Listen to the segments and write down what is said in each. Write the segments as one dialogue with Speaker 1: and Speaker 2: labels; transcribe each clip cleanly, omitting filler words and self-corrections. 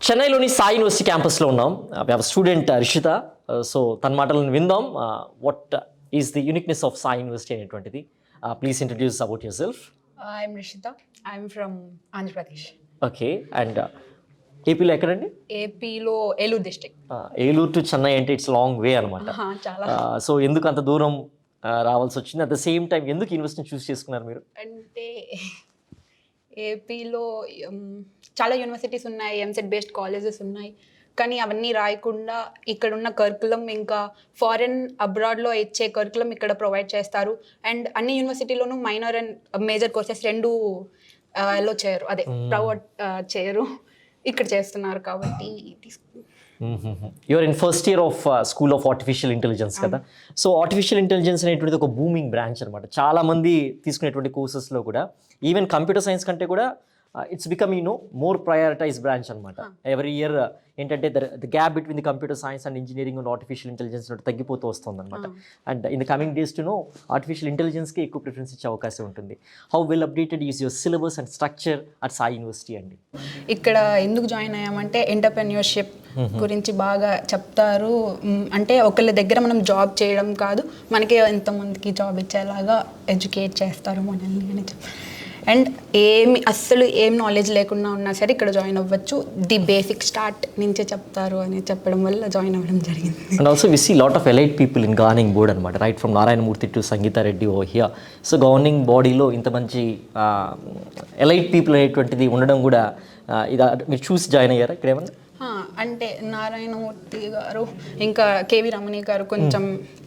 Speaker 1: చెన్నైలోని సాయి యూనివర్సిటీ క్యాంపస్లో ఉన్నాం. స్టూడెంట్ రిషిత. సో తన మాటలను విందాం. What is the uniqueness of Sai University అనేటువంటిది. Please introduce about yourself.
Speaker 2: I'm Rishita. I'm from Andhra Pradesh.
Speaker 1: Okay. And ఏపీలో ఎక్కడండి?
Speaker 2: ఏపీలో ఏలూరు డిస్ట్రిక్ట్.
Speaker 1: ఏలూరు టు చెన్నై అంటే ఇట్స్ లాంగ్ వే అనమాట.
Speaker 2: చాలా
Speaker 1: సో ఎందుకు అంత దూరం రావాల్సి వచ్చింది? అట్ ద సేమ్ టైం ఎందుకు యూనివర్సిటీని చూస్ చేసుకున్నారు మీరు?
Speaker 2: అంటే ఏపీలో చాలా యూనివర్సిటీస్ ఉన్నాయి, ఎంసెట్ బేస్డ్ కాలేజెస్ ఉన్నాయి. కానీ అవన్నీ రాయకుండా ఇక్కడ ఉన్న కరికులం ఇంకా ఫారెన్ అబ్రాడ్లో ఇచ్చే కరికులం ఇక్కడ ప్రొవైడ్ చేస్తారు. అండ్ అన్ని యూనివర్సిటీలోనూ మైనర్ అండ్ మేజర్ కోర్సెస్ రెండు లో చేయరు, అదే ప్రొవైడ్ చేయరు, ఇక్కడ చేస్తున్నారు. కాబట్టి
Speaker 1: you are in first year of school of artificial intelligence కదా. సో ఆర్టిఫిషియల్ ఇంటెలిజెన్స్ అనేటువంటిది ఒక బూమింగ్ బ్రాంచ్ అనమాట. చాలామంది తీసుకునేటువంటి కోర్సెస్లో కూడా ఈవెన్ కంప్యూటర్ సైన్స్ కంటే కూడా it's become more prioritize branch అనమాట. ఎవ్రీ ఇయర్ ఏంటంటే the gap between the computer science and engineering and artificial intelligence తగ్గిపోతూ వస్తుంది అనమాట. And in the coming days artificial ఇంటెలిజెన్స్కి ఎక్కువ ప్రిఫరెన్స్ ఇచ్చే అవకాశం ఉంటుంది. How well updated is your syllabus and structure at Sai University అండి?
Speaker 2: ఇక్కడ ఎందుకు జాయిన్ అయ్యామంటే ఎంటర్ప్రెన్యూర్షిప్ గురించి బాగా చెప్తారు. అంటే ఒకళ్ళ దగ్గర మనం జాబ్ చేయడం కాదు, మనకే ఎంతమందికి జాబ్ ఇచ్చేలాగా ఎడ్యుకేట్ చేస్తారు మనల్ని అని అండ్ అస్సలు ఏం నాలెడ్జ్ లేకుండా ఉన్నా సరే ఇక్కడ జాయిన్ అవ్వచ్చు. ది బేసిక్ స్టార్ట్ నుంచే చెప్తారు అని చెప్పడం వల్ల జాయిన్ అవ్వడం జరిగింది.
Speaker 1: And also we see lot of elite people in governing board అనమాట, right from Narayana Murthy to Sangeetha Reddy oh here. So governing బాడీలో ఇంత మంచి ఎలైట్ పీపుల్ అనేటువంటిది ఉండడం కూడా ఇది మీరు చూసి జాయిన్ అయ్యారా ఇక్కడ ఏమన్నా?
Speaker 2: అంటే నారాయణమూర్తి గారు ఇంకా కేవి రమణి గారు కొంచెం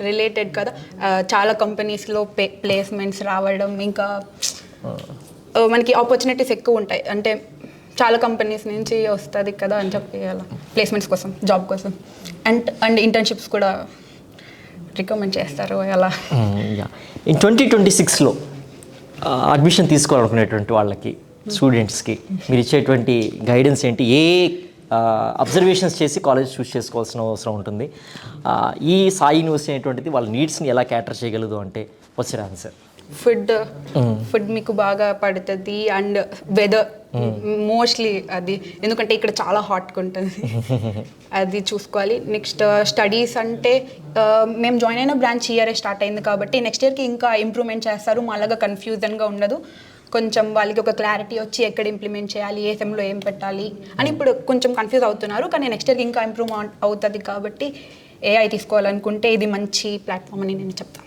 Speaker 2: రిలేటెడ్ కదా, చాలా కంపెనీస్లో ప్లేస్మెంట్స్ రావడం, ఇంకా మనకి ఆపర్చునిటీస్ ఎక్కువ ఉంటాయి. అంటే చాలా కంపెనీస్ నుంచి వస్తుంది కదా అని చెప్పి అలా ప్లేస్మెంట్స్ కోసం, జాబ్ కోసం అండ్ ఇంటర్న్షిప్స్ కూడా రికమెండ్ చేస్తారు అలా.
Speaker 1: ఇన్ 2026లో అడ్మిషన్ తీసుకోవాలనుకునేటువంటి వాళ్ళకి, స్టూడెంట్స్కి మీరు ఇచ్చేటువంటి గైడెన్స్ ఏంటి? ఏ అబ్జర్వేషన్స్ చేసి కాలేజ్ చూస్ చేసుకోవాల్సిన అవసరం ఉంటుంది? ఈ సాయి యూనివర్సిటీ అనేటువంటిది వాళ్ళ నీడ్స్ని ఎలా క్యాటర్ చేయగలదు అంటే వాట్స్ యువర్ ఆన్సర్?
Speaker 2: ఫుడ్ మీకు బాగా పడుతుంది అండ్ వెదర్ మోస్ట్లీ అది, ఎందుకంటే ఇక్కడ చాలా హాట్గా ఉంటుంది, అది చూసుకోవాలి. నెక్స్ట్ స్టడీస్ అంటే మేము జాయిన్ అయిన బ్రాంచ్ ఇయరే స్టార్ట్ అయింది కాబట్టి నెక్స్ట్ ఇయర్కి ఇంకా ఇంప్రూవ్మెంట్ చేస్తారు. మాలాగా కన్ఫ్యూజన్గా ఉండదు, కొంచెం వాళ్ళకి ఒక క్లారిటీ వచ్చి ఎక్కడ ఇంప్లిమెంట్ చేయాలి, ఏ సెమ్లో ఏం పెట్టాలి అని ఇప్పుడు కొంచెం కన్ఫ్యూజ్ అవుతున్నారు. కానీ నెక్స్ట్ ఇయర్కి ఇంకా ఇంప్రూవ్ అవుతుంది కాబట్టి ఏఐ తీసుకోవాలనుకుంటే ఇది మంచి ప్లాట్ఫామ్ అని నేను చెప్తాను.